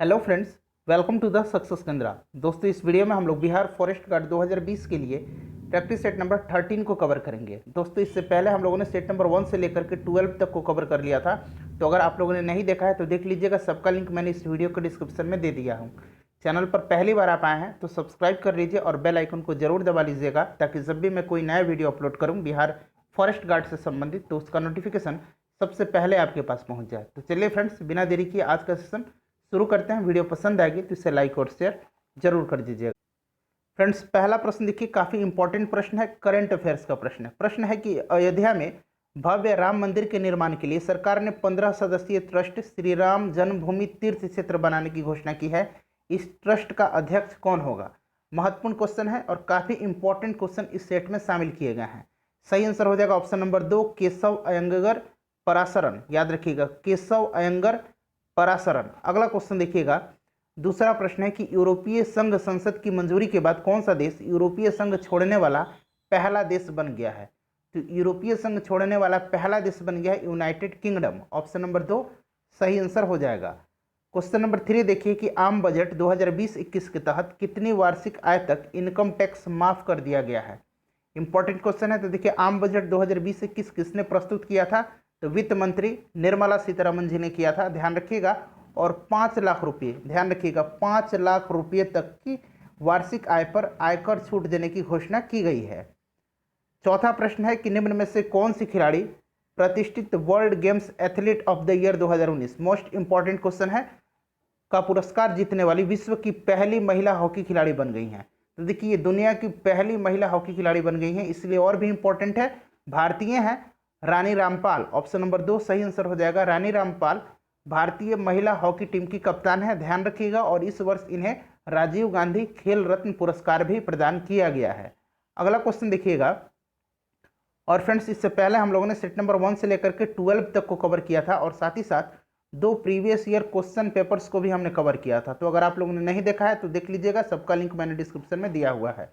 Hello friends, welcome to the success Kendra. दोस्तों, इस video में हम लोग बिहार फॉरेस्ट गार्ड 2020 के लिए प्रैक्टिस सेट नंबर 13 को कवर करेंगे। दोस्तों, इससे पहले हम लोगों ने सेट नंबर 1 से लेकर के 12 तक को कवर कर लिया था। तो अगर आप लोगों ने नहीं देखा है तो देख लीजिएगा, सबका लिंक मैंने इस वीडियो के डिस्क्रिप्शन में दे दिया हूँ। चैनल पर पहली बार आप आए हैं तो सब्सक्राइब कर लीजिए और बेल आइकन को जरूर दबा लीजिएगा, ताकि जब भी मैं कोई नया वीडियो अपलोड करूँ बिहार फॉरेस्ट गार्ड से संबंधित तो उसका नोटिफिकेशन सबसे पहले आपके पास पहुँच जाए। तो चलिए फ्रेंड्स, बिना देरी किए आज का सेशन शुरू करते हैं। वीडियो पसंद आएगी तो इसे लाइक और शेयर जरूर कर दीजिएगा। फ्रेंड्स, पहला प्रश्न देखिए, काफ़ी इंपॉर्टेंट प्रश्न है, करंट अफेयर्स का प्रश्न है। प्रश्न है कि अयोध्या में भव्य राम मंदिर के निर्माण के लिए सरकार ने 15 सदस्यीय ट्रस्ट श्री राम जन्मभूमि तीर्थ क्षेत्र बनाने की घोषणा की है। इस ट्रस्ट का अध्यक्ष कौन होगा? महत्वपूर्ण क्वेश्चन है और काफ़ी इंपॉर्टेंट क्वेश्चन इस सेट में शामिल किए गए हैं। सही आंसर हो जाएगा ऑप्शन नंबर 2, केशव अयंगर पराशरन। याद रखिएगा, केशव अयंगर पराशरन। अगला क्वेश्चन देखिएगा, दूसरा प्रश्न है कि यूरोपीय संघ संसद की मंजूरी के बाद कौन सा देश यूरोपीय संघ छोड़ने वाला पहला देश बन गया है? तो यूरोपीय संघ छोड़ने वाला पहला देश बन गया है यूनाइटेड किंगडम। ऑप्शन नंबर 2 सही आंसर हो जाएगा। क्वेश्चन नंबर 3 देखिए कि आम बजट 2020-21 के तहत कितनी वार्षिक आय तक इनकम टैक्स माफ कर दिया गया है? इंपॉर्टेंट क्वेश्चन है। तो देखिए, आम बजट 2020-21 किसने प्रस्तुत किया था? तो वित्त मंत्री निर्मला सीतारमन जी ने किया था, ध्यान रखिएगा। और 5 लाख रुपये, ध्यान रखिएगा, 5 लाख रुपये तक की वार्षिक आय पर आयकर छूट देने की घोषणा की गई है। चौथा प्रश्न है कि निम्न में से कौन सी खिलाड़ी प्रतिष्ठित world games athlete of the year 2019, most important question है, का पुरस्कार जीतने वाली विश्व की पहली महिला हॉकी खिलाड़ी बन गई हैं? तो देखिए, ये दुनिया की पहली महिला हॉकी खिलाड़ी बन गई हैं, इसलिए और भी इंपॉर्टेंट है, भारतीय हैं, रानी रामपाल। ऑप्शन नंबर 2 सही आंसर हो जाएगा। रानी रामपाल भारतीय महिला हॉकी टीम की कप्तान है, ध्यान रखिएगा। और इस वर्ष इन्हें राजीव गांधी खेल रत्न पुरस्कार भी प्रदान किया गया है। अगला क्वेश्चन देखिएगा, और फ्रेंड्स, इससे पहले हम लोगों ने सेट नंबर 1 से लेकर के 12 तक को कवर किया था और साथ ही साथ 2 प्रीवियस ईयर क्वेश्चन पेपर्स को भी हमने कवर किया था। तो अगर आप लोगों ने नहीं देखा है तो देख लीजिएगा, सबका लिंक मैंने डिस्क्रिप्शन में दिया हुआ है।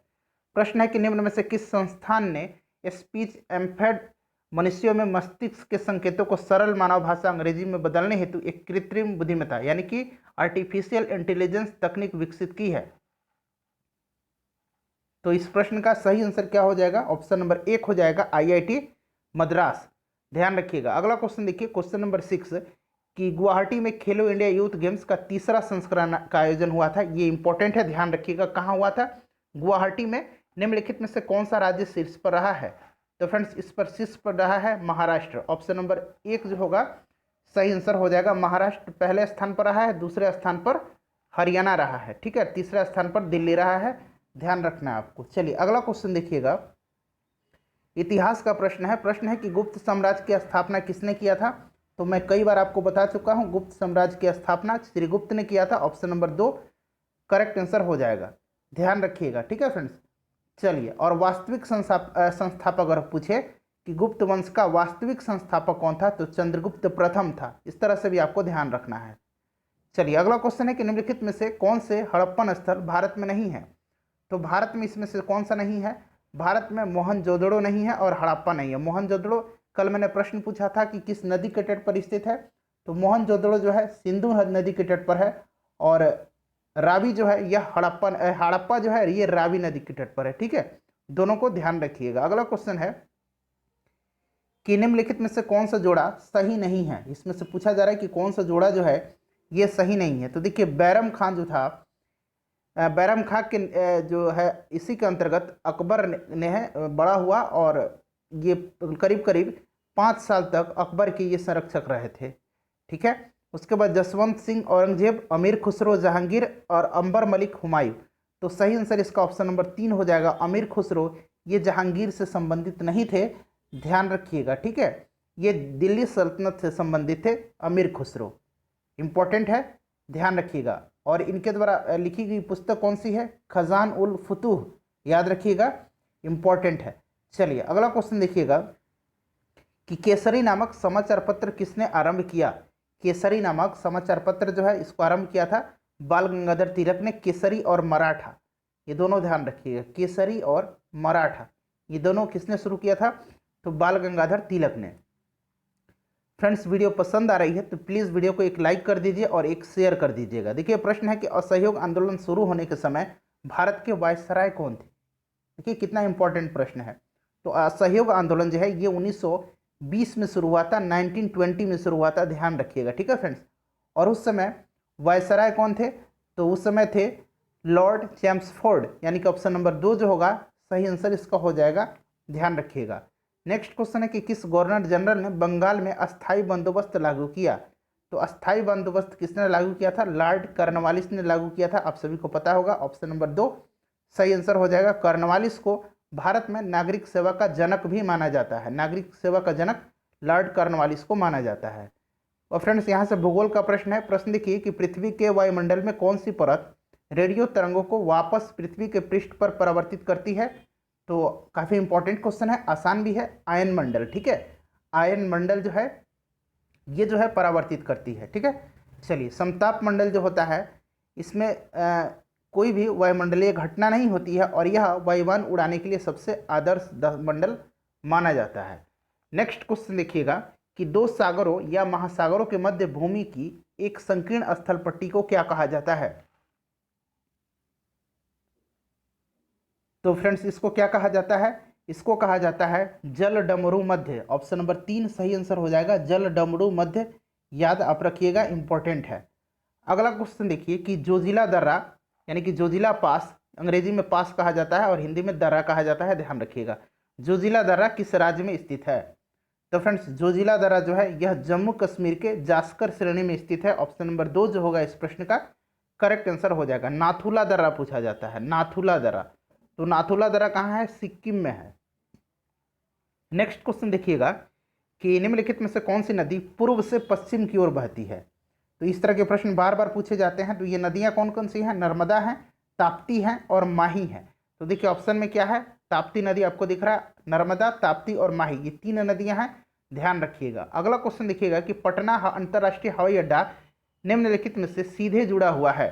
प्रश्न है कि निम्न में से किस संस्थान ने स्पीच एम्फेड मनुष्यों में मस्तिष्क के संकेतों को सरल मानव भाषा अंग्रेजी में बदलने हेतु एक कृत्रिम बुद्धिमत्ता यानी कि आर्टिफिशियल इंटेलिजेंस तकनीक विकसित की है? तो इस प्रश्न का सही आंसर क्या हो जाएगा? ऑप्शन नंबर 1 हो जाएगा, IIT मद्रास। ध्यान रखिएगा। अगला क्वेश्चन देखिए, क्वेश्चन नंबर 6 कि गुवाहाटी में खेलो इंडिया यूथ गेम्स का तीसरा संस्करण का आयोजन हुआ था। ये इंपॉर्टेंट है, ध्यान रखिएगा, कहाँ हुआ था? गुवाहाटी में। निम्नलिखित में से कौन सा राज्य शीर्ष पर रहा है? तो फ्रेंड्स, इस पर शीर्ष पर रहा है महाराष्ट्र। ऑप्शन नंबर 1 जो होगा सही आंसर हो जाएगा। महाराष्ट्र पहले स्थान पर रहा है, दूसरे स्थान पर हरियाणा रहा है, ठीक है, तीसरा स्थान पर दिल्ली रहा है, ध्यान रखना है आपको। चलिए अगला क्वेश्चन देखिएगा, इतिहास का प्रश्न है। प्रश्न है कि गुप्त साम्राज्य की स्थापना किसने किया था? तो मैं कई बार आपको बता चुका हूं, गुप्त साम्राज्य की स्थापना श्रीगुप्त ने किया था। ऑप्शन नंबर 2 करेक्ट आंसर हो जाएगा, ध्यान रखिएगा, ठीक है फ्रेंड्स। चलिए, और वास्तविक संस्थापक अगर पूछे कि गुप्त वंश का वास्तविक संस्थापक कौन था, तो चंद्रगुप्त प्रथम था। इस तरह से भी आपको ध्यान रखना है। चलिए अगला क्वेश्चन है कि निम्नलिखित में से कौन से हड़प्पन स्थल भारत में नहीं है? तो भारत में इसमें से कौन सा नहीं है? भारत में मोहनजोदड़ो नहीं है और हड़प्पा नहीं है। मोहनजोदड़ो, कल मैंने प्रश्न पूछा था कि किस नदी के तट पर स्थित है, तो मोहनजोदड़ो जो है सिंधु नदी के तट पर है, और रावी जो है यह हड़प्पा जो है ये रावी नदी के तट पर है, ठीक है, दोनों को ध्यान रखिएगा। अगला क्वेश्चन है कि निम्नलिखित में से कौन सा जोड़ा सही नहीं है? इसमें से पूछा जा रहा है कि कौन सा जोड़ा जो है ये सही नहीं है। तो देखिए, बैरम खान जो था, बैरम खां के जो है इसी के अंतर्गत अकबर ने है बड़ा हुआ, और ये करीब करीब 5 साल तक अकबर के ये संरक्षक रहे थे, ठीक है। उसके बाद जसवंत सिंह औरंगजेब, अमीर खुसरो जहांगीर और अंबर मलिक हुमायूं। तो सही आंसर इसका ऑप्शन नंबर 3 हो जाएगा, अमीर खुसरो। ये जहांगीर से संबंधित नहीं थे, ध्यान रखिएगा, ठीक है, ये दिल्ली सल्तनत से संबंधित थे, अमीर खुसरो। इंपॉर्टेंट है, ध्यान रखिएगा। और इनके द्वारा लिखी गई पुस्तक कौन सी है? खजान उल फुतूह, याद रखिएगा, इंपॉर्टेंट है। चलिए अगला क्वेश्चन देखिएगा कि केसरी नामक समाचार पत्र किसने आरंभ किया? केसरी नामक समाचार पत्र जो है इसको आरंभ किया था बाल गंगाधर तिलक ने। केसरी और मराठा, ये दोनों ध्यान रखिएगा, केसरी और मराठा ये दोनों किसने शुरू किया था? तो बाल गंगाधर तिलक ने। फ्रेंड्स वीडियो पसंद आ रही है तो प्लीज़ वीडियो को एक लाइक कर दीजिए और एक शेयर कर दीजिएगा। देखिए प्रश्न है कि असहयोग आंदोलन शुरू होने के समय भारत के वायसराय कौन थे। देखिए कितना इंपॉर्टेंट प्रश्न है। तो असहयोग आंदोलन जो है ये 1920 में शुरू हुआ था, 1920 में शुरू हुआ था, ध्यान रखिएगा, ठीक है फ्रेंड्स। और उस समय वायसराय कौन थे, तो उस समय थे लॉर्ड चैम्सफोर्ड, यानी कि ऑप्शन नंबर 2 जो होगा सही आंसर इसका हो जाएगा, ध्यान रखिएगा। नेक्स्ट क्वेश्चन है कि किस गवर्नर जनरल ने बंगाल में अस्थायी बंदोबस्त लागू किया। तो अस्थायी बंदोबस्त किसने लागू किया था, लॉर्ड कॉर्नवालिस ने लागू किया था, आप सभी को पता होगा, ऑप्शन नंबर 2 सही आंसर हो जाएगा। कॉर्नवालिस को भारत में नागरिक सेवा का जनक भी माना जाता है, नागरिक सेवा का जनक लॉर्ड कॉर्नवालिस को माना जाता है। और फ्रेंड्स यहाँ से भूगोल का प्रश्न है। प्रश्न देखिए कि पृथ्वी के वायुमंडल में कौन सी परत रेडियो तरंगों को वापस पृथ्वी के पृष्ठ पर परावर्तित करती है। तो काफ़ी इंपॉर्टेंट क्वेश्चन है, आसान भी है, आयन मंडल, ठीक है, आयन मंडल जो है ये जो है परावर्तित करती है, ठीक है। चलिए समताप मंडल जो होता है इसमें कोई भी वायुमंडलीय घटना नहीं होती है और यह वायुयान उड़ाने के लिए सबसे आदर्श मंडल माना जाता है। नेक्स्ट क्वेश्चन देखिएगा कि दो सागरों या महासागरों के मध्य भूमि की एक संकीर्ण स्थल पट्टी को क्या कहा जाता है। तो फ्रेंड्स इसको क्या कहा जाता है, इसको कहा जाता है जल डमरू मध्य, ऑप्शन नंबर 3 सही आंसर हो जाएगा, जल डमरू मध्य, याद आप रखिएगा, इंपॉर्टेंट है। अगला क्वेश्चन देखिए कि जोजिला दर्रा यानी कि जोजिला पास, अंग्रेजी में पास कहा जाता है और हिंदी में दर्रा कहा जाता है, ध्यान रखिएगा। जोजिला दर्रा किस राज्य में स्थित है। तो फ्रेंड्स जोजिला दर्रा जो है यह जम्मू कश्मीर के जास्कर श्रेणी में स्थित है, ऑप्शन नंबर 2 जो होगा इस प्रश्न का करेक्ट आंसर हो जाएगा। नाथुला दर्रा पूछा जाता है, नाथुला दर्रा, तो नाथुला दर्रा कहाँ है, सिक्किम में है। नेक्स्ट क्वेश्चन देखिएगा कि निम्नलिखित में से कौन सी नदी पूर्व से पश्चिम की ओर बहती है। तो इस तरह के प्रश्न बार बार पूछे जाते हैं। तो ये नदियाँ कौन कौन सी हैं, नर्मदा है, ताप्ती है और माही है। तो देखिए ऑप्शन में क्या है, ताप्ती नदी आपको दिख रहा है, नर्मदा, ताप्ती और माही, ये 3 नदियाँ हैं, ध्यान रखिएगा। अगला क्वेश्चन देखिएगा कि पटना अंतर्राष्ट्रीय हवाई अड्डा निम्नलिखित में से सीधे जुड़ा हुआ है।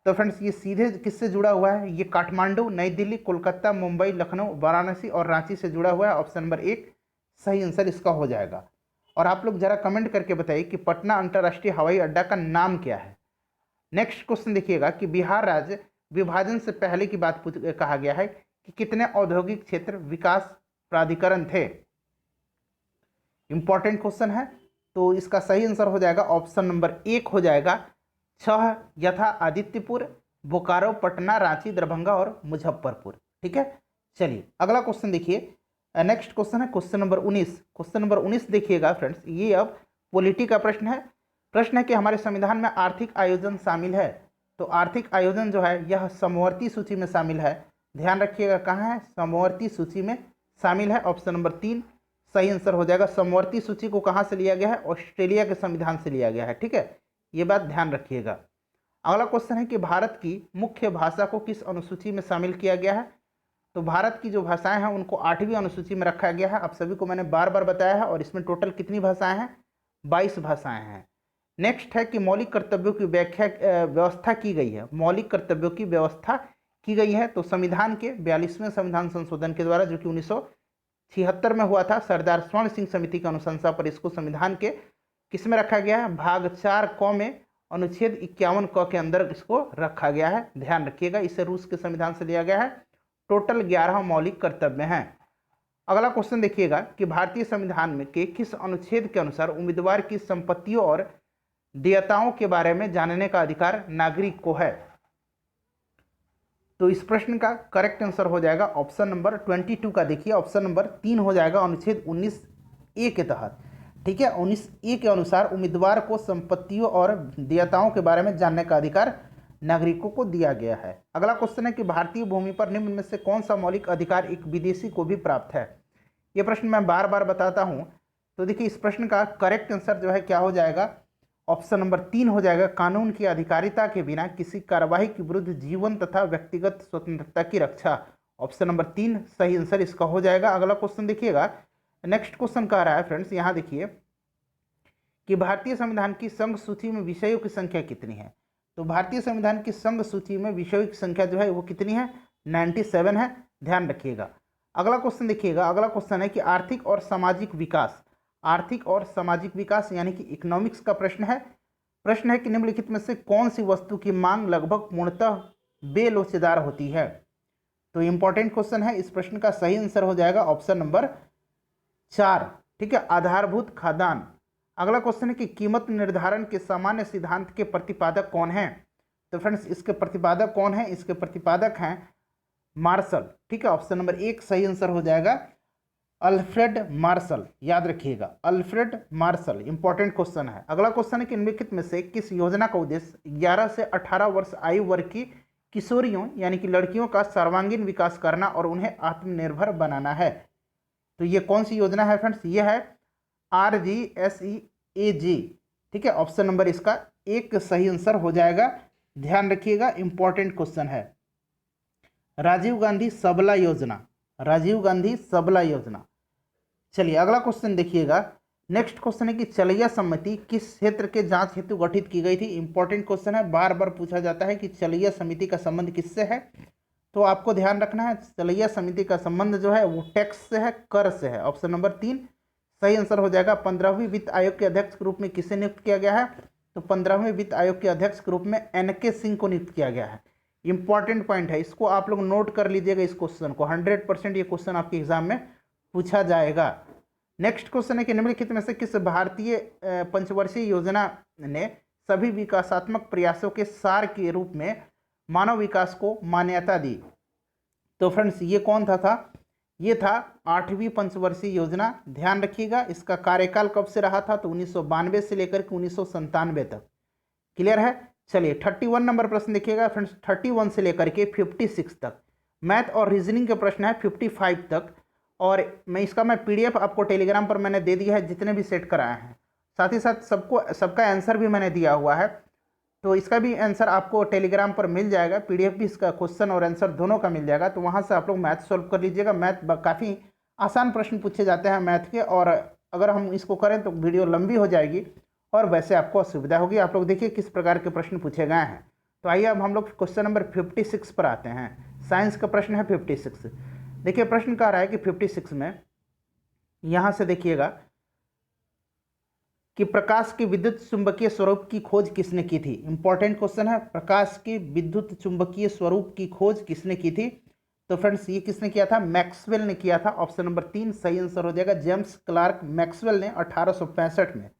तो फ्रेंड्स ये सीधे किससे जुड़ा हुआ है, ये काठमांडू, नई दिल्ली, कोलकाता, मुंबई, लखनऊ, वाराणसी और रांची से जुड़ा हुआ है, ऑप्शन नंबर 1 सही आंसर इसका हो जाएगा। और आप लोग जरा कमेंट करके बताइए कि पटना अंतर्राष्ट्रीय हवाई अड्डा का नाम क्या है। नेक्स्ट क्वेश्चन देखिएगा कि बिहार राज्य विभाजन से पहले की बात कहा गया है कि कितने औद्योगिक क्षेत्र विकास प्राधिकरण थे। इंपॉर्टेंट क्वेश्चन है, तो इसका सही आंसर हो जाएगा ऑप्शन नंबर 1 हो जाएगा, 6 यथा आदित्यपुर, बोकारो, पटना, रांची, दरभंगा और मुजफ्फरपुर, ठीक है। चलिए अगला क्वेश्चन देखिए, नेक्स्ट क्वेश्चन है क्वेश्चन नंबर 19। क्वेश्चन नंबर 19 देखिएगा फ्रेंड्स, ये अब पॉलिटी का प्रश्न है। प्रश्न है कि हमारे संविधान में आर्थिक आयोजन शामिल है। तो आर्थिक आयोजन जो है यह समवर्ती सूची में शामिल है, ध्यान रखिएगा कहाँ है, समवर्ती सूची में शामिल है, ऑप्शन नंबर 3 सही आंसर हो जाएगा। समवर्ती सूची को कहाँ से लिया गया है, ऑस्ट्रेलिया के संविधान से लिया गया है, ठीक है, ये बात ध्यान रखिएगा। अगला क्वेश्चन है कि भारत की मुख्य भाषा को किस अनुसूची में शामिल किया गया है। तो भारत की जो भाषाएं हैं उनको 8वीं अनुसूची में रखा गया है, आप सभी को मैंने बार बार बताया है। और इसमें टोटल कितनी भाषाएं हैं, 22 भाषाएं हैं। नेक्स्ट है कि मौलिक कर्तव्यों की व्यवस्था की गई है, मौलिक कर्तव्यों की व्यवस्था की गई है। तो संविधान के 42वें संविधान संशोधन के द्वारा, जो कि 1976 में हुआ था, सरदार स्वर्ण सिंह समिति की अनुशंसा पर इसको संविधान के किस में रखा गया है, भाग 4 क में अनुच्छेद 51 क के अंदर इसको रखा गया है, ध्यान रखिएगा। इसे रूस के संविधान से लिया गया है। टोटल 11 मौलिक कर्तव्य हैं। अगला क्वेश्चन देखिएगा कि भारतीय संविधान में के किस अनुच्छेद के अनुसार उम्मीदवार की संपत्तियों और देयताओं के बारे में जानने का अधिकार नागरिक को है। तो इस प्रश्न का करेक्ट आंसर हो जाएगा ऑप्शन नंबर 22 का, देखिए ऑप्शन नंबर 3 हो जाएगा, अनुच्छेद 19A के तहत, ठीक है। 19A के अनुसार उम्मीदवार को संपत्तियों और देयताओं के बारे में जानने का अधिकार नागरिकों को दिया गया है। अगला क्वेश्चन है कि भारतीय भूमि पर निम्न में से कौन सा मौलिक अधिकार एक विदेशी को भी प्राप्त है। ये प्रश्न मैं बार बार बताता हूँ। तो देखिए इस प्रश्न का करेक्ट आंसर जो है क्या हो जाएगा, ऑप्शन नंबर 3 हो जाएगा, कानून की अधिकारिता के बिना किसी कार्यवाही के विरुद्ध जीवन तथा व्यक्तिगत स्वतंत्रता की रक्षा, ऑप्शन नंबर 3 सही आंसर इसका हो जाएगा। अगला क्वेश्चन देखिएगा, नेक्स्ट क्वेश्चन कह रहा है फ्रेंड्स, यहाँ देखिए कि भारतीय संविधान की संघ सूची में विषयों की संख्या कितनी है। तो भारतीय संविधान की संघ सूची में विषयों की संख्या जो है वो कितनी है, 97 है, ध्यान रखिएगा। अगला क्वेश्चन देखिएगा, अगला क्वेश्चन है कि आर्थिक और सामाजिक विकास, आर्थिक और सामाजिक विकास यानी कि इकोनॉमिक्स का प्रश्न है कि निम्नलिखित में से कौन सी वस्तु की मांग लगभग पूर्णतः बेलोचेदार होती है। तो इंपॉर्टेंट क्वेश्चन है। इस प्रश्न का सही आंसर हो जाएगा ऑप्शन नंबर 4, ठीक है, आधारभूत खाद्यान्न। अगला क्वेश्चन है कि कीमत निर्धारण के सामान्य सिद्धांत के प्रतिपादक कौन हैं। तो फ्रेंड्स इसके प्रतिपादक कौन है, इसके प्रतिपादक हैं मार्शल, ठीक है। ऑप्शन नंबर 1 सही आंसर हो जाएगा अल्फ्रेड मार्शल, याद रखिएगा अल्फ्रेड मार्शल। इंपॉर्टेंट क्वेश्चन है। अगला क्वेश्चन है कि निम्नलिखित में से किस योजना का उद्देश्य 11 से 18 वर्ष आयु वर्ग की किशोरियों यानी कि लड़कियों का सर्वांगीण विकास करना और उन्हें आत्मनिर्भर बनाना है। तो ये कौन सी योजना है फ्रेंड्स, ये है RGSEAG, ठीक है। ऑप्शन नंबर इसका 1 सही आंसर हो जाएगा। ध्यान रखिएगा इंपॉर्टेंट क्वेश्चन है। राजीव गांधी सबला योजना, राजीव गांधी सबला योजना। चलिए अगला क्वेश्चन देखिएगा। नेक्स्ट क्वेश्चन है कि चलैया समिति किस क्षेत्र के जांच हेतु गठित की गई थी। इंपॉर्टेंट क्वेश्चन है, बार बार पूछा जाता है कि चलैया समिति का संबंध किससे है। तो आपको ध्यान रखना है चलैया समिति का संबंध जो है वो टैक्स से है, कर से है। ऑप्शन नंबर 3 सही आंसर हो जाएगा। 15वीं वित्त आयोग के अध्यक्ष के रूप में किसे नियुक्त किया गया है। तो 15वें वित्त आयोग के अध्यक्ष के रूप में NK सिंह को नियुक्त किया गया है। इंपॉर्टेंट पॉइंट है, इसको आप लोग नोट कर लीजिएगा। इस क्वेश्चन को 100% ये क्वेश्चन आपके एग्जाम में पूछा जाएगा। नेक्स्ट क्वेश्चन है कि निम्नलिखित में से किस भारतीय पंचवर्षीय योजना ने सभी विकासात्मक प्रयासों के सार के रूप में मानव विकास को मान्यता दी। तो फ्रेंड्स ये कौन था ये था 8वीं पंचवर्षीय योजना। ध्यान रखिएगा इसका कार्यकाल कब से रहा था, तो 1992 से लेकर के 1997 तक। क्लियर है। चलिए 31 नंबर प्रश्न देखिएगा फ्रेंड्स, 31 से लेकर के 56 तक मैथ और रीजनिंग के प्रश्न है 55 तक। और मैं PDF आपको टेलीग्राम पर मैंने दे दिया है जितने भी सेट कराए हैं, साथ ही साथ सबका आंसर भी मैंने दिया हुआ है। तो इसका भी आंसर आपको टेलीग्राम पर मिल जाएगा, PDF भी इसका क्वेश्चन और आंसर दोनों का मिल जाएगा। तो वहाँ से आप लोग मैथ सॉल्व कर लीजिएगा। मैथ काफ़ी आसान प्रश्न पूछे जाते हैं मैथ के, और अगर हम इसको करें तो वीडियो लंबी हो जाएगी और वैसे आपको असुविधा होगी। आप लोग देखिए किस प्रकार के प्रश्न पूछे गए हैं। तो आइए अब हम लोग क्वेश्चन नंबर 56 पर आते हैं। साइंस का प्रश्न है 56। देखिए प्रश्न कह रहा है कि 56 में यहाँ से देखिएगा कि प्रकाश के विद्युत चुंबकीय स्वरूप की खोज किसने की थी। इंपॉर्टेंट क्वेश्चन है, प्रकाश के विद्युत चुंबकीय स्वरूप की खोज किसने की थी। तो फ्रेंड्स ये किसने किया था, मैक्सवेल ने किया था। ऑप्शन नंबर 3 सही आंसर हो जाएगा। जेम्स क्लार्क मैक्सवेल ने 1865 में,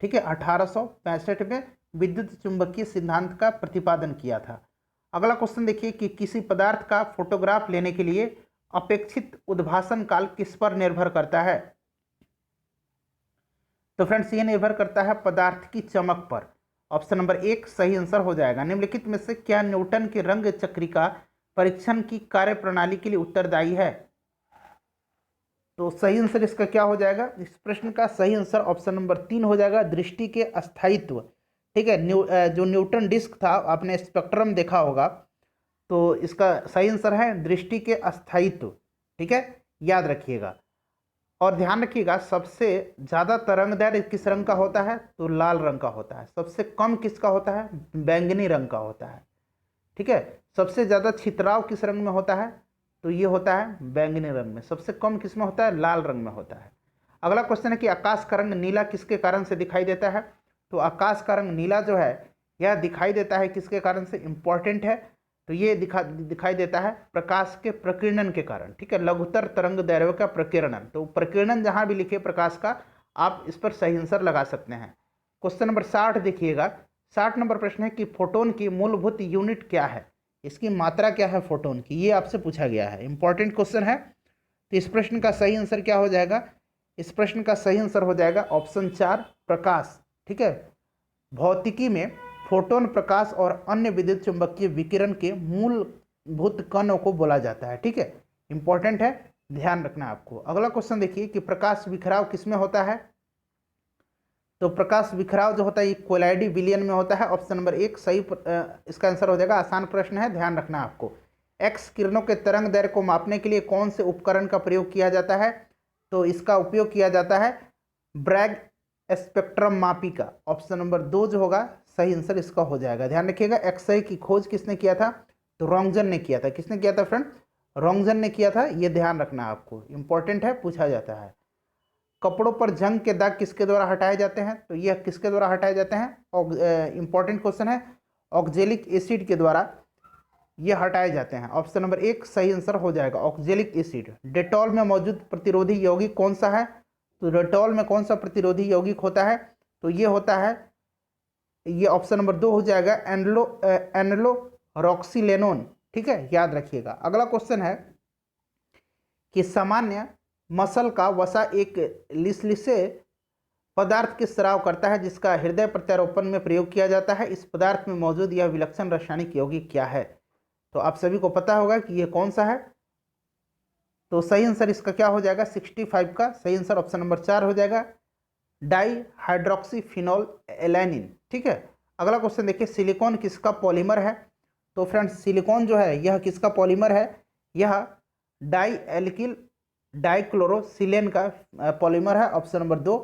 ठीक है, 1865 में विद्युत चुंबकीय सिद्धांत का प्रतिपादन किया था। अगला क्वेश्चन देखिए कि किसी पदार्थ का फोटोग्राफ लेने के लिए अपेक्षित उद्भासन काल किस पर निर्भर करता है। तो फ्रेंड्स ये निर्भर करता है पदार्थ की चमक पर। ऑप्शन नंबर 1 सही आंसर हो जाएगा। निम्नलिखित में से क्या न्यूटन के रंग चक्रिका परीक्षण की कार्यप्रणाली के लिए उत्तरदायी है। तो सही आंसर इसका क्या हो जाएगा, इस प्रश्न का सही आंसर ऑप्शन नंबर 3 हो जाएगा, दृष्टि के अस्थायित्व। ठीक है, जो न्यूटन डिस्क था आपने स्पेक्ट्रम देखा होगा, तो इसका सही आंसर है दृष्टि के अस्थायित्व। ठीक है, याद रखिएगा और ध्यान रखिएगा सबसे ज़्यादा तरंगदैर्घ्य किस रंग का होता है, तो लाल रंग का होता है। सबसे कम किसका होता है, बैंगनी रंग का होता है। ठीक है, सबसे ज़्यादा छितराव किस रंग में होता है, तो ये होता है बैंगनी रंग में। सबसे कम किस में होता है, लाल रंग में होता है। अगला क्वेश्चन है कि आकाश का रंग नीला किसके कारण से दिखाई देता है। तो आकाश का रंग नीला जो है यह दिखाई देता है किसके कारण से, इंपॉर्टेंट है। तो ये दिखाई देता है प्रकाश के प्रकीर्णन के कारण। ठीक है, लघुतर तरंग दैर्घ्य का प्रकीर्णन। तो प्रकीर्णन जहां भी लिखे प्रकाश का, आप इस पर सही आंसर लगा सकते हैं। क्वेश्चन नंबर 60 देखिएगा। 60 नंबर प्रश्न है कि फोटोन की मूलभूत यूनिट क्या है, इसकी मात्रा क्या है फोटोन की, ये आपसे पूछा गया है। इंपॉर्टेंट क्वेश्चन है। तो इस प्रश्न का सही आंसर क्या हो जाएगा, इस प्रश्न का सही आंसर हो जाएगा ऑप्शन 4 प्रकाश। ठीक है, भौतिकी में फोटोन प्रकाश और अन्य विद्युत चुंबकीय विकिरण के मूलभूत कणों को बोला जाता है। ठीक है, इंपॉर्टेंट है, ध्यान रखना आपको। अगला क्वेश्चन देखिए कि प्रकाश विखराव किसमें होता है। तो प्रकाश विखराव जो होता है ये कोलाइडी विलियन में होता है। ऑप्शन नंबर 1 सही इसका आंसर हो जाएगा। आसान प्रश्न है, ध्यान रखना आपको। एक्स किरणों के तरंग दैर्घ्य को मापने के लिए कौन से उपकरण का प्रयोग किया जाता है। तो इसका उपयोग किया जाता है ब्रैग स्पेक्ट्रम मापी का। ऑप्शन नंबर 2 जो होगा सही आंसर इसका हो जाएगा। ध्यान रखिएगा एक्सरे की खोज किसने किया था, तो रोंगजन ने किया था। किसने किया था फ्रेंड, रोंगजन ने किया था। ये ध्यान रखना आपको, इंपॉर्टेंट है, पूछा जाता है। कपड़ों पर जंग के दाग किसके द्वारा हटाए जाते हैं? तो यह किसके द्वारा हटाए जाते हैं? इंपॉर्टेंट क्वेश्चन है। ऑक्जेलिक एसिड के द्वारा ये हटाए जाते हैं। ऑप्शन नंबर 1 सही आंसर हो जाएगा, ऑक्जेलिक एसिड। डेटॉल में मौजूद प्रतिरोधी यौगिक कौन सा है? तो डेटॉल में कौन सा प्रतिरोधी यौगिक होता है? तो ये होता है, ये ऑप्शन नंबर 2 हो जाएगा, एनलोरॉक्सिलेनोन। ठीक है, याद रखिएगा। अगला क्वेश्चन है कि सामान्य मसल का वसा एक लिसलिसे पदार्थ के स्राव करता है जिसका हृदय प्रत्यारोपण में प्रयोग किया जाता है। इस पदार्थ में मौजूद यह विलक्षण रासायनिक यौगिक क्या है? तो आप सभी को पता होगा कि यह कौन सा है। तो सही आंसर इसका क्या हो जाएगा? 65 का सही आंसर ऑप्शन नंबर 4 हो जाएगा, डाई हाइड्रोक्सी फिनोल एलानिन। ठीक है, अगला क्वेश्चन देखिए, सिलिकॉन किसका पॉलीमर है? तो फ्रेंड्स सिलिकॉन जो है यह किसका पॉलीमर है? यह डाई एल्किल डाइक्लोरोसिलेन का पॉलीमर है। ऑप्शन नंबर 2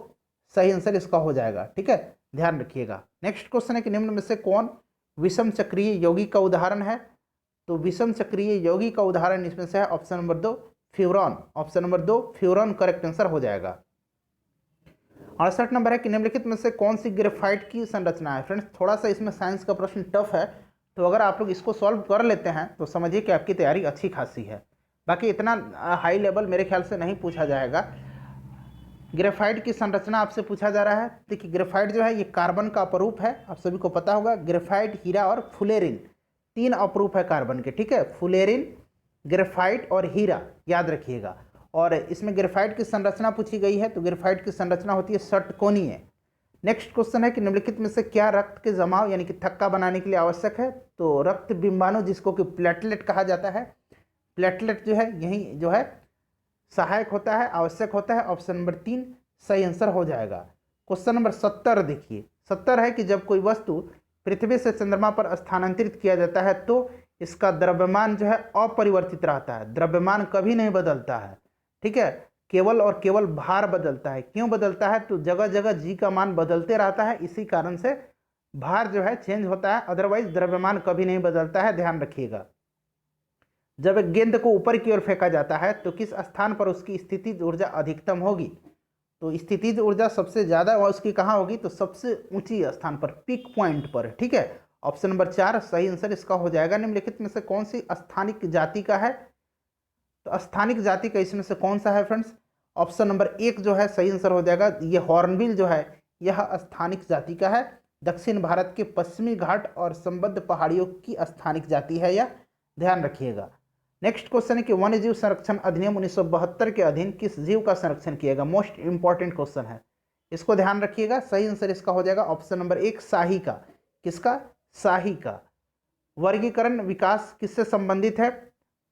सही आंसर इसका हो जाएगा। ठीक है, ध्यान रखिएगा। नेक्स्ट क्वेश्चन है कि निम्न में से कौन विषम चक्रीय यौगिक का उदाहरण है? तो विषम चक्रीय यौगिक का उदाहरण इसमें से है option number 2 furan. Option number 2 furan correct answer हो जाएगा। 68 नंबर है कि निम्नलिखित में से कौन सी ग्रेफाइट की संरचना है? फ्रेंड्स थोड़ा सा इसमें साइंस का प्रश्न टफ है, तो अगर आप लोग इसको सॉल्व कर लेते हैं तो समझिए कि आपकी तैयारी अच्छी खासी है। बाकी इतना हाई लेवल मेरे ख्याल से नहीं पूछा जाएगा। ग्रेफाइट की संरचना आपसे पूछा जा रहा है। देखिए ग्रेफाइट जो है ये कार्बन का अपरूप है, आप सभी को पता होगा। ग्रेफाइट, हीरा और फुलेरिन 3 अपरूप है कार्बन के। ठीक है, फुलेरिन, ग्रेफाइट और हीरा, याद रखिएगा। और इसमें ग्रेफाइट की संरचना पूछी गई है, तो ग्रेफाइट की संरचना होती है षटकोणीय। नेक्स्ट क्वेश्चन है कि निम्नलिखित में से क्या रक्त के जमाव यानी कि थक्का बनाने के लिए आवश्यक है? तो रक्त बिंबाणु जिसको कि प्लेटलेट कहा जाता है, प्लेटलेट जो है यही जो है सहायक होता है, आवश्यक होता है। ऑप्शन नंबर 3 सही आंसर हो जाएगा। क्वेश्चन नंबर 70 देखिए, 70 है कि जब कोई वस्तु पृथ्वी से चंद्रमा पर स्थानांतरित किया जाता है तो इसका द्रव्यमान जो है अपरिवर्तित रहता है, द्रव्यमान कभी नहीं बदलता है। ठीक है, केवल और केवल भार बदलता है। क्यों बदलता है? तो जगह जगह जी का मान बदलते रहता है, इसी कारण से भार जो है चेंज होता है, अदरवाइज द्रव्यमान कभी नहीं बदलता है, ध्यान रखिएगा। जब एक गेंद को ऊपर की ओर फेंका जाता है तो किस स्थान पर उसकी स्थितिज ऊर्जा अधिकतम होगी? तो स्थितिज ऊर्जा सबसे ज़्यादा उसकी कहाँ होगी? तो सबसे ऊंची स्थान पर, पीक पॉइंट पर। ठीक है, ऑप्शन नंबर 4 सही आंसर इसका हो जाएगा। निम्नलिखित में से कौन सी स्थानिक जाति का है? तो स्थानिक जाति का इसमें से कौन सा है फ्रेंड्स? ऑप्शन नंबर 1 जो है सही आंसर हो जाएगा। ये हॉर्नबिल जो है यह स्थानिक जाति का है, दक्षिण भारत के पश्चिमी घाट और संबद्ध पहाड़ियों की स्थानिक जाति है यह, ध्यान रखिएगा। नेक्स्ट क्वेश्चन है कि वन्य जीव संरक्षण अधिनियम 1972 के अधीन किस जीव का संरक्षण किया गया? मोस्ट इंपॉर्टेंट क्वेश्चन है, इसको ध्यान रखिएगा। सही आंसर इसका हो जाएगा ऑप्शन नंबर 1 शाही का। किसका? शाही का। वर्गीकरण विकास किससे संबंधित है?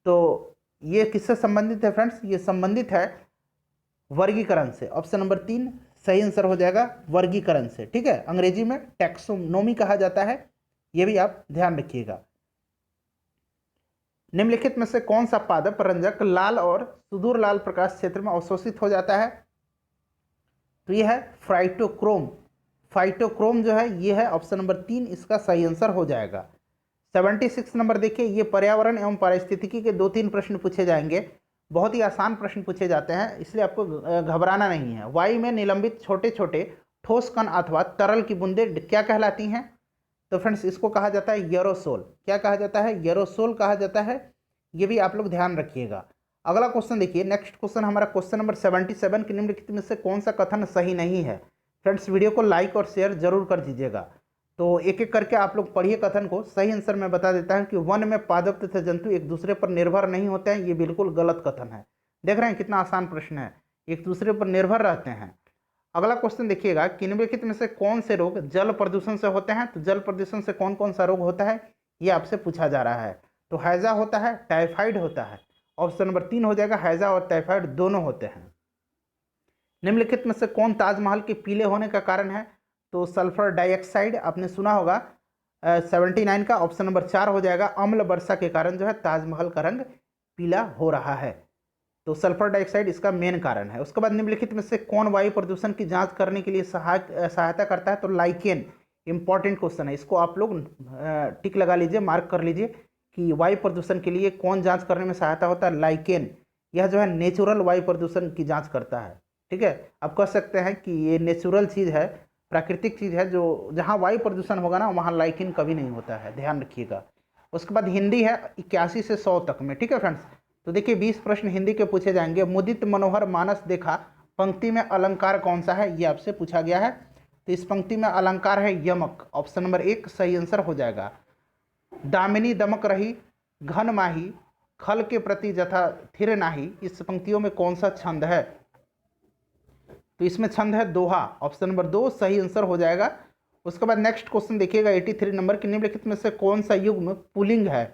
तो ये किससे संबंधित है फ्रेंड्स? ये संबंधित है वर्गीकरण से। ऑप्शन नंबर 3 सही आंसर हो जाएगा, वर्गीकरण से। ठीक है, अंग्रेजी में टैक्सोनोमी कहा जाता है, ये भी आप ध्यान रखिएगा। निम्नलिखित में से कौन सा पादप रंजक लाल और सुदूर लाल प्रकाश क्षेत्र में अवशोषित हो जाता है? तो यह है फाइटोक्रोम। फाइटोक्रोम जो है ये है ऑप्शन नंबर 3 इसका सही आंसर हो जाएगा। 76 नंबर देखिए, ये पर्यावरण एवं पारिस्थितिकी के 2-3 प्रश्न पूछे जाएंगे, बहुत ही आसान प्रश्न पूछे जाते हैं, इसलिए आपको घबराना नहीं है। वायु में निलंबित छोटे छोटे ठोस कण अथवा तरल की बूंदें क्या कहलाती हैं? तो फ्रेंड्स इसको कहा जाता है एरोसोल। क्या कहा जाता है? एरोसोल कहा जाता है, ये भी आप लोग ध्यान रखिएगा। अगला क्वेश्चन देखिए, नेक्स्ट क्वेश्चन हमारा क्वेश्चन नंबर 77 के निम्नलिखित में से कौन सा कथन सही नहीं है? फ्रेंड्स वीडियो को लाइक और शेयर जरूर कर दीजिएगा। तो एक एक करके आप लोग पढ़िए कथन को। सही आंसर मैं बता देता हूं कि वन में पादप तथा जंतु एक दूसरे पर निर्भर नहीं होते हैं, ये बिल्कुल गलत कथन है। देख रहे हैं कितना आसान प्रश्न है, एक दूसरे पर निर्भर रहते हैं। अगला क्वेश्चन देखिएगा, निम्नलिखित में से कौन से रोग जल प्रदूषण से होते हैं? तो जल प्रदूषण से कौन कौन सा रोग होता है ये आपसे पूछा जा रहा है। तो हैजा होता है, टाइफाइड होता है। ऑप्शन नंबर 3 हो जाएगा, हैजा और टाइफाइड दोनों होते हैं। निम्नलिखित में से कौन ताजमहल के पीले होने का कारण है? तो सल्फर डाइऑक्साइड, आपने सुना होगा 79 का ऑप्शन नंबर 4 हो जाएगा। अम्ल वर्षा के कारण जो है ताजमहल का रंग पीला हो रहा है, तो सल्फर डाइऑक्साइड इसका मेन कारण है। उसके बाद निम्नलिखित में से कौन वायु प्रदूषण की जांच करने के लिए सहायता करता है? तो लाइकेन। इंपॉर्टेंट क्वेश्चन है, इसको आप लोग टिक लगा लीजिए, मार्क कर लीजिए कि वायु प्रदूषण के लिए कौन जांच करने में सहायता होता है? लाइकेन। यह जो है नेचुरल वायु प्रदूषण की जांच करता है। ठीक है, आप कह सकते हैं कि ये नेचुरल चीज़ है, प्राकृतिक चीज़ है, जो जहाँ वायु प्रदूषण होगा ना वहाँ लाइकिन कभी नहीं होता है, ध्यान रखिएगा। उसके बाद हिंदी है 81 से 100 तक में, ठीक है फ्रेंड्स। तो देखिए 20 प्रश्न हिंदी के पूछे जाएंगे। मुदित मनोहर मानस देखा पंक्ति में अलंकार कौन सा है, ये आपसे पूछा गया है। तो इस पंक्ति में अलंकार है यमक, ऑप्शन नंबर 1 सही आंसर हो जाएगा। दामिनी दमक रही घन माही खल के प्रति जथा थिर नाही, इस पंक्तियों में कौन सा छंद है? तो इसमें छंद है दोहा, ऑप्शन नंबर 2 सही आंसर हो जाएगा। उसके बाद नेक्स्ट क्वेश्चन देखिएगा 83 नंबर की, निम्नलिखित में से कौन सा युग्म पुल्लिंग है?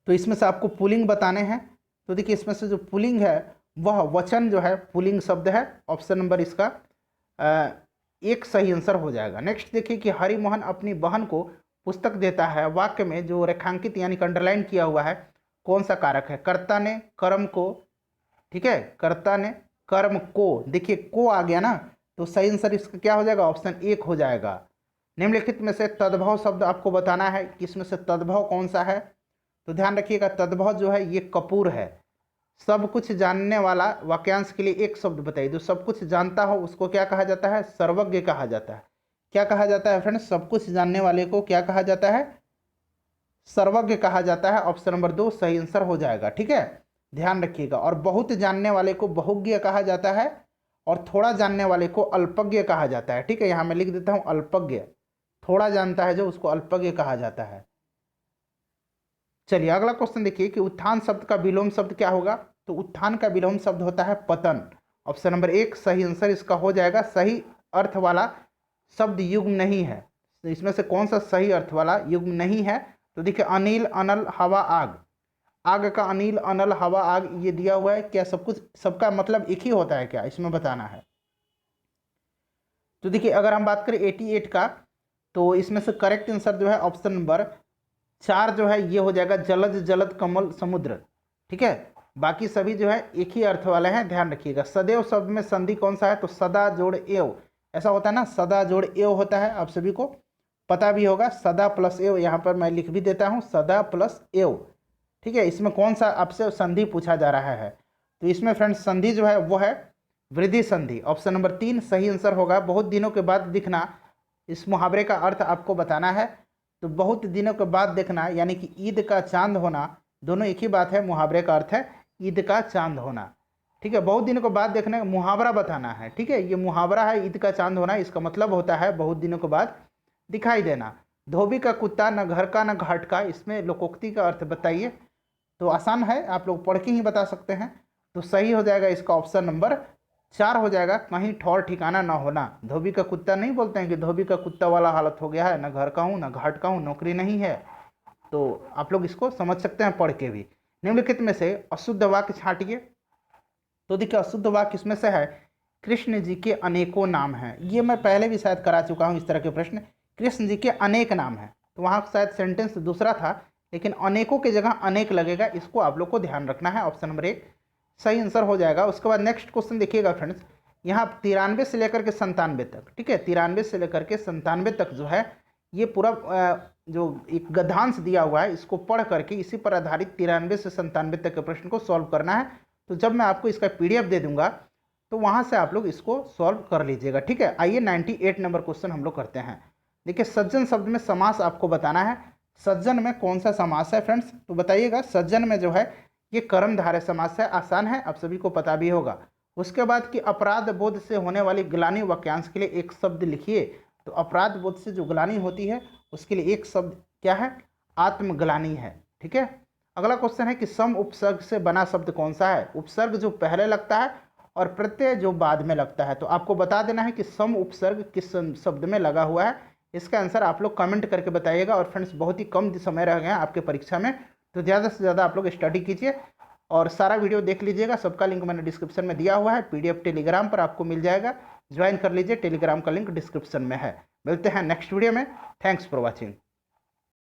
तो इसमें से आपको पुल्लिंग बताने हैं। तो देखिए इसमें से जो पुल्लिंग है वह वचन जो है पुल्लिंग शब्द है, ऑप्शन नंबर इसका 1 सही आंसर हो जाएगा। नेक्स्ट देखिए कि हरिमोहन अपनी बहन को पुस्तक देता है, वाक्य में जो रेखांकित यानी अंडरलाइन किया हुआ है कौन सा कारक है? कर्ता ने कर्म को, ठीक है, कर्ता ने कर्म को, देखिए को आ गया ना, तो सही आंसर इसका क्या हो जाएगा? ऑप्शन 1 हो जाएगा। निम्नलिखित में से तद्भव शब्द आपको बताना है कि इसमें से तद्भव कौन सा है। तो ध्यान रखिएगा तद्भव जो है ये कपूर है। सब कुछ जानने वाला वाक्यांश के लिए एक शब्द बताइए। जो सब कुछ जानता हो उसको क्या कहा जाता है? सर्वज्ञ कहा जाता है। क्या कहा जाता है फ्रेंड्स? सब कुछ जानने वाले को क्या कहा जाता है? सर्वज्ञ कहा जाता है। ऑप्शन नंबर 2 सही आंसर हो जाएगा, ठीक है, ध्यान रखिएगा। और बहुत जानने वाले को बहुज्ञ कहा जाता है और थोड़ा जानने वाले को अल्पज्ञ कहा जाता है, ठीक है, यहाँ मैं लिख देता हूँ अल्पज्ञ। थोड़ा जानता है जो उसको अल्पज्ञ कहा जाता है। चलिए अगला क्वेश्चन देखिए कि उत्थान शब्द का विलोम शब्द क्या होगा? तो उत्थान का विलोम शब्द होता है पतन, ऑप्शन नंबर 1 सही आंसर इसका हो जाएगा। सही अर्थ वाला शब्द युग्म नहीं है, तो इसमें से कौन सा सही अर्थ वाला युग्म नहीं है? तो देखिए अनिल अनल हवा आग, आग का अनिल अनल हवा आग ये दिया हुआ है, क्या सब कुछ सबका मतलब एक ही होता है क्या? इसमें बताना है। तो देखिए अगर हम बात करें 88 का, तो इसमें से करेक्ट आंसर जो है ऑप्शन नंबर 4 जो है ये हो जाएगा, जलज जलद कमल समुद्र, ठीक है। बाकी सभी जो है एक ही अर्थ वाले हैं, ध्यान रखिएगा। सदैव शब्द में संधि कौन सा है? तो सदा जोड़ एव, ऐसा होता है ना, सदा जोड़ एव होता है, आप सभी को पता भी होगा। सदा प्लस एव, यहाँ पर मैं लिख भी देता हूँ, सदा प्लस एव, ठीक है। इसमें कौन सा आपसे संधि पूछा जा रहा है? तो इसमें फ्रेंड्स संधि जो है वो है वृद्धि संधि, ऑप्शन नंबर 3 सही आंसर होगा। बहुत दिनों के बाद दिखना, इस मुहावरे का अर्थ आपको बताना है। तो बहुत दिनों के बाद देखना यानी कि ईद का चांद होना, दोनों एक ही बात है। मुहावरे का अर्थ है ईद का चांद होना, ठीक है। बहुत दिनों के बाद देखने का मुहावरा बताना है, ठीक है। ये मुहावरा है ईद का चांद होना, इसका मतलब होता है बहुत दिनों के बाद दिखाई देना। धोबी का कुत्ता न घर का न घाट का, इसमें लोकोक्ति का अर्थ बताइए। तो आसान है, आप लोग पढ़ के ही बता सकते हैं। तो सही हो जाएगा इसका ऑप्शन नंबर 4 हो जाएगा, कहीं ठौर ठिकाना ना होना। धोबी का कुत्ता नहीं बोलते हैं कि धोबी का कुत्ता वाला हालत हो गया है, ना घर का हूँ ना घाट का हूँ, नौकरी नहीं है। तो आप लोग इसको समझ सकते हैं पढ़ के भी। निम्नलिखित में से अशुद्ध वाक्य छांटिए। तो देखिए अशुद्ध वाक्य इसमें से है कृष्ण जी के अनेकों नाम हैं। ये मैं पहले भी शायद करा चुका हूँ इस तरह के प्रश्न। कृष्ण जी के अनेक नाम हैं, तो वहाँ शायद सेंटेंस दूसरा था, लेकिन अनेकों की जगह अनेक लगेगा, इसको आप लोग को ध्यान रखना है। ऑप्शन नंबर 1 सही आंसर हो जाएगा। उसके बाद नेक्स्ट क्वेश्चन देखिएगा फ्रेंड्स, यहाँ 93 से लेकर के 97 तक, ठीक है, 93 से लेकर के 97 तक जो है ये पूरा जो एक गद्यांश दिया हुआ है, इसको पढ़ करके इसी पर आधारित 93 से 97 तक के प्रश्न को सॉल्व करना है। तो जब मैं आपको इसका PDF दे दूंगा तो वहाँ से आप लोग इसको सॉल्व कर लीजिएगा, ठीक है। आइए 98 नंबर क्वेश्चन हम लोग करते हैं। देखिए सज्जन शब्द में समास आपको बताना है। सज्जन में कौन सा समास है फ्रेंड्स? तो बताइएगा। सज्जन में जो है ये कर्मधारय समास है, आसान है, आप सभी को पता भी होगा। उसके बाद कि अपराध बोध से होने वाली ग्लानि वाक्यांश के लिए एक शब्द लिखिए। तो अपराध बोध से जो ग्लानि होती है उसके लिए एक शब्द क्या है? आत्मग्लानि है, ठीक है। अगला क्वेश्चन है कि सम उपसर्ग से बना शब्द कौन सा है? उपसर्ग जो पहले लगता है और प्रत्यय जो बाद में लगता है। तो आपको बता देना है कि सम उपसर्ग किस शब्द में लगा हुआ है। इसका आंसर आप लोग कमेंट करके बताइएगा। और फ्रेंड्स बहुत ही कम समय रह गए हैं आपके परीक्षा में, तो ज़्यादा से ज़्यादा आप लोग स्टडी कीजिए और सारा वीडियो देख लीजिएगा। सबका लिंक मैंने डिस्क्रिप्शन में दिया हुआ है, PDF टेलीग्राम पर आपको मिल जाएगा, ज्वाइन कर लीजिए, टेलीग्राम का लिंक डिस्क्रिप्शन में है। मिलते हैं नेक्स्ट वीडियो में। Thanks for watching.